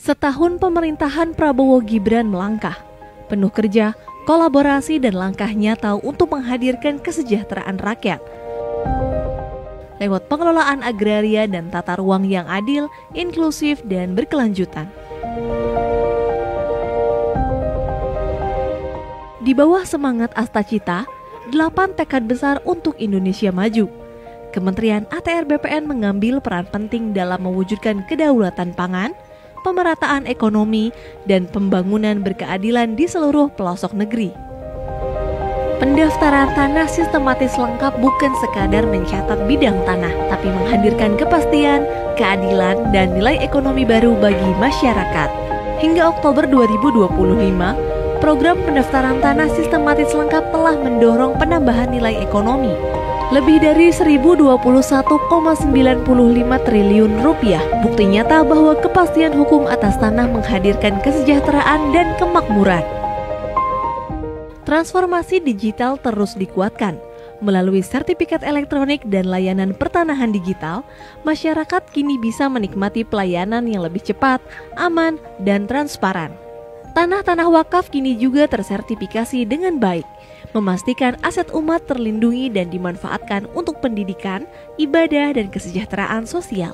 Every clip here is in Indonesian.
Setahun pemerintahan Prabowo Gibran melangkah, penuh kerja, kolaborasi dan langkah nyata untuk menghadirkan kesejahteraan rakyat. Lewat pengelolaan agraria dan tata ruang yang adil, inklusif dan berkelanjutan. Di bawah semangat Astacita, 8 tekad besar untuk Indonesia maju. Kementerian ATR BPN mengambil peran penting dalam mewujudkan kedaulatan pangan, pemerataan ekonomi, dan pembangunan berkeadilan di seluruh pelosok negeri. Pendaftaran tanah sistematis lengkap bukan sekadar mencatat bidang tanah, tapi menghadirkan kepastian, keadilan, dan nilai ekonomi baru bagi masyarakat. Hingga Oktober 2025, program pendaftaran tanah sistematis lengkap telah mendorong penambahan nilai ekonomi lebih dari 1021,95 triliun rupiah. Bukti nyata bahwa kepastian hukum atas tanah menghadirkan kesejahteraan dan kemakmuran. Transformasi digital terus dikuatkan. Melalui sertifikat elektronik dan layanan pertanahan digital, masyarakat kini bisa menikmati pelayanan yang lebih cepat, aman, dan transparan. Tanah-tanah wakaf kini juga tersertifikasi dengan baik, memastikan aset umat terlindungi dan dimanfaatkan untuk pendidikan, ibadah, dan kesejahteraan sosial.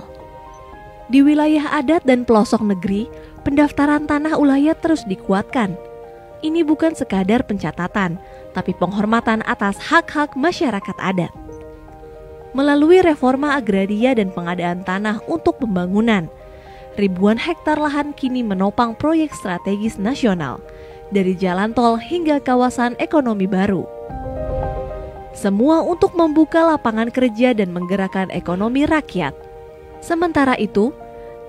Di wilayah adat dan pelosok negeri, pendaftaran tanah ulayat terus dikuatkan. Ini bukan sekadar pencatatan, tapi penghormatan atas hak-hak masyarakat adat. Melalui reforma agraria dan pengadaan tanah untuk pembangunan, ribuan hektar lahan kini menopang proyek strategis nasional, dari jalan tol hingga kawasan ekonomi baru. Semua untuk membuka lapangan kerja dan menggerakkan ekonomi rakyat. Sementara itu,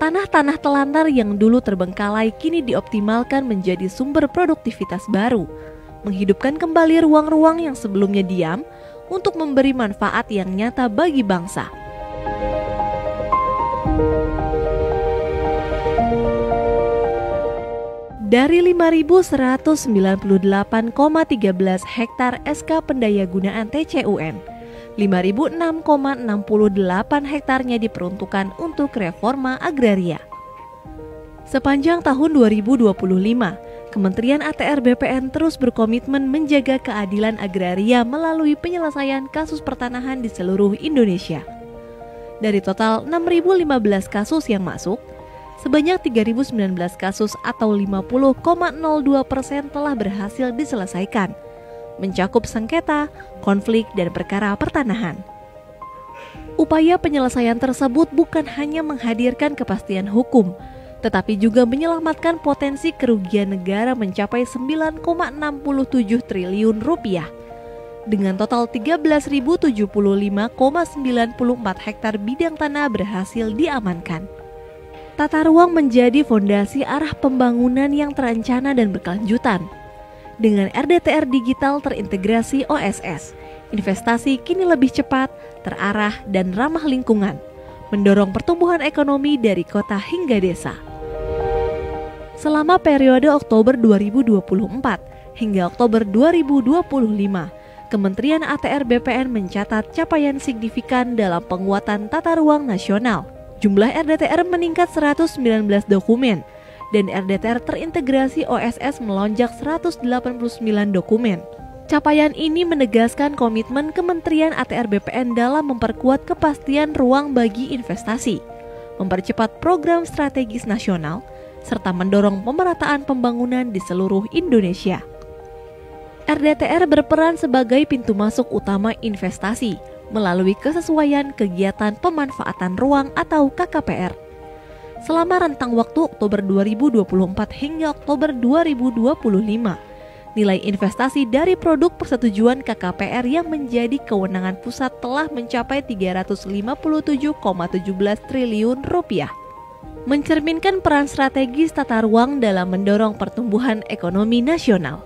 tanah-tanah telantar yang dulu terbengkalai kini dioptimalkan menjadi sumber produktivitas baru, menghidupkan kembali ruang-ruang yang sebelumnya diam untuk memberi manfaat yang nyata bagi bangsa. Dari 5.198,13 hektar SK Pendayagunaan TCUN, 5.006,68 hektarnya diperuntukkan untuk reforma agraria. Sepanjang tahun 2025, Kementerian ATR BPN terus berkomitmen menjaga keadilan agraria melalui penyelesaian kasus pertanahan di seluruh Indonesia. Dari total 6.015 kasus yang masuk, sebanyak 3.019 kasus atau 50,02% telah berhasil diselesaikan, mencakup sengketa, konflik, dan perkara pertanahan. Upaya penyelesaian tersebut bukan hanya menghadirkan kepastian hukum, tetapi juga menyelamatkan potensi kerugian negara mencapai 9,67 triliun rupiah. Dengan total 13.075,94 hektar bidang tanah berhasil diamankan. Tata ruang menjadi fondasi arah pembangunan yang terencana dan berkelanjutan. Dengan RDTR digital terintegrasi OSS, investasi kini lebih cepat, terarah, dan ramah lingkungan, mendorong pertumbuhan ekonomi dari kota hingga desa. Selama periode Oktober 2024 hingga Oktober 2025, Kementerian ATR BPN mencatat capaian signifikan dalam penguatan tata ruang nasional. Jumlah RDTR meningkat 119 dokumen, dan RDTR terintegrasi OSS melonjak 189 dokumen. Capaian ini menegaskan komitmen Kementerian ATR BPN dalam memperkuat kepastian ruang bagi investasi, mempercepat program strategis nasional, serta mendorong pemerataan pembangunan di seluruh Indonesia. RDTR berperan sebagai pintu masuk utama investasi, melalui kesesuaian kegiatan pemanfaatan ruang atau KKPR. Selama rentang waktu Oktober 2024 hingga Oktober 2025, nilai investasi dari produk persetujuan KKPR yang menjadi kewenangan pusat telah mencapai 357,17 triliun rupiah. Mencerminkan peran strategis tata ruang dalam mendorong pertumbuhan ekonomi nasional.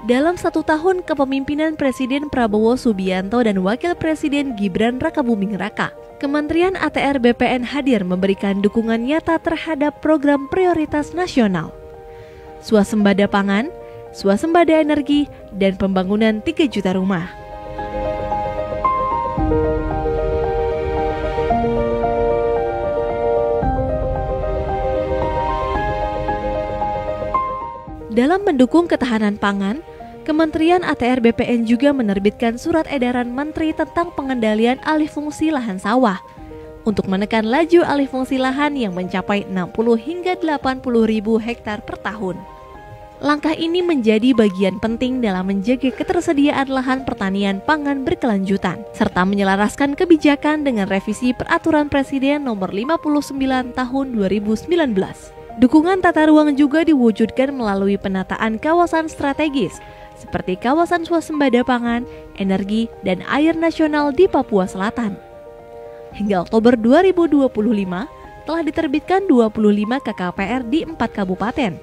Dalam 1 tahun kepemimpinan Presiden Prabowo Subianto dan Wakil Presiden Gibran Rakabuming Raka, Kementerian ATR BPN hadir memberikan dukungan nyata terhadap program prioritas nasional, swasembada pangan, swasembada energi, dan pembangunan 3 juta rumah. Dalam mendukung ketahanan pangan, Kementerian ATR BPN juga menerbitkan surat edaran Menteri tentang pengendalian alih fungsi lahan sawah untuk menekan laju alih fungsi lahan yang mencapai 60 hingga 80 ribu hektar per tahun. Langkah ini menjadi bagian penting dalam menjaga ketersediaan lahan pertanian pangan berkelanjutan, serta menyelaraskan kebijakan dengan revisi Peraturan Presiden Nomor 59 Tahun 2019. Dukungan tata ruang juga diwujudkan melalui penataan kawasan strategis, seperti kawasan swasembada pangan, energi, dan air nasional di Papua Selatan. Hingga Oktober 2025, telah diterbitkan 25 KKPR di 4 kabupaten,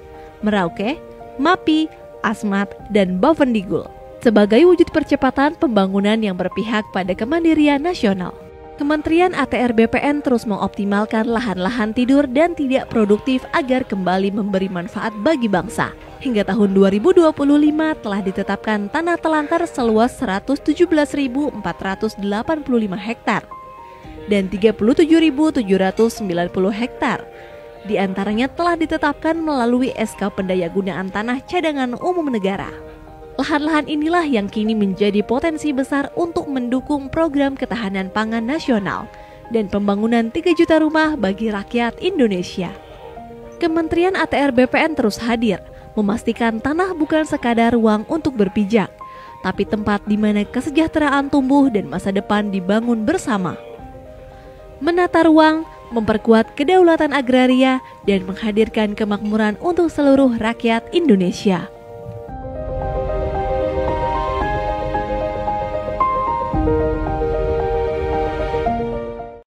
Merauke, Mapi, Asmat, dan Bovendigul, sebagai wujud percepatan pembangunan yang berpihak pada kemandirian nasional. Kementerian ATR BPN terus mengoptimalkan lahan-lahan tidur dan tidak produktif agar kembali memberi manfaat bagi bangsa. Hingga tahun 2025 telah ditetapkan tanah telantar seluas 117.485 hektar dan 37.790 hektar. Di antaranya telah ditetapkan melalui SK Pendayagunaan Tanah Cadangan Umum Negara. Lahan-lahan inilah yang kini menjadi potensi besar untuk mendukung program ketahanan pangan nasional dan pembangunan 3 juta rumah bagi rakyat Indonesia. Kementerian ATR BPN terus hadir, memastikan tanah bukan sekadar ruang untuk berpijak, tapi tempat di mana kesejahteraan tumbuh dan masa depan dibangun bersama. Menata ruang, memperkuat kedaulatan agraria, dan menghadirkan kemakmuran untuk seluruh rakyat Indonesia.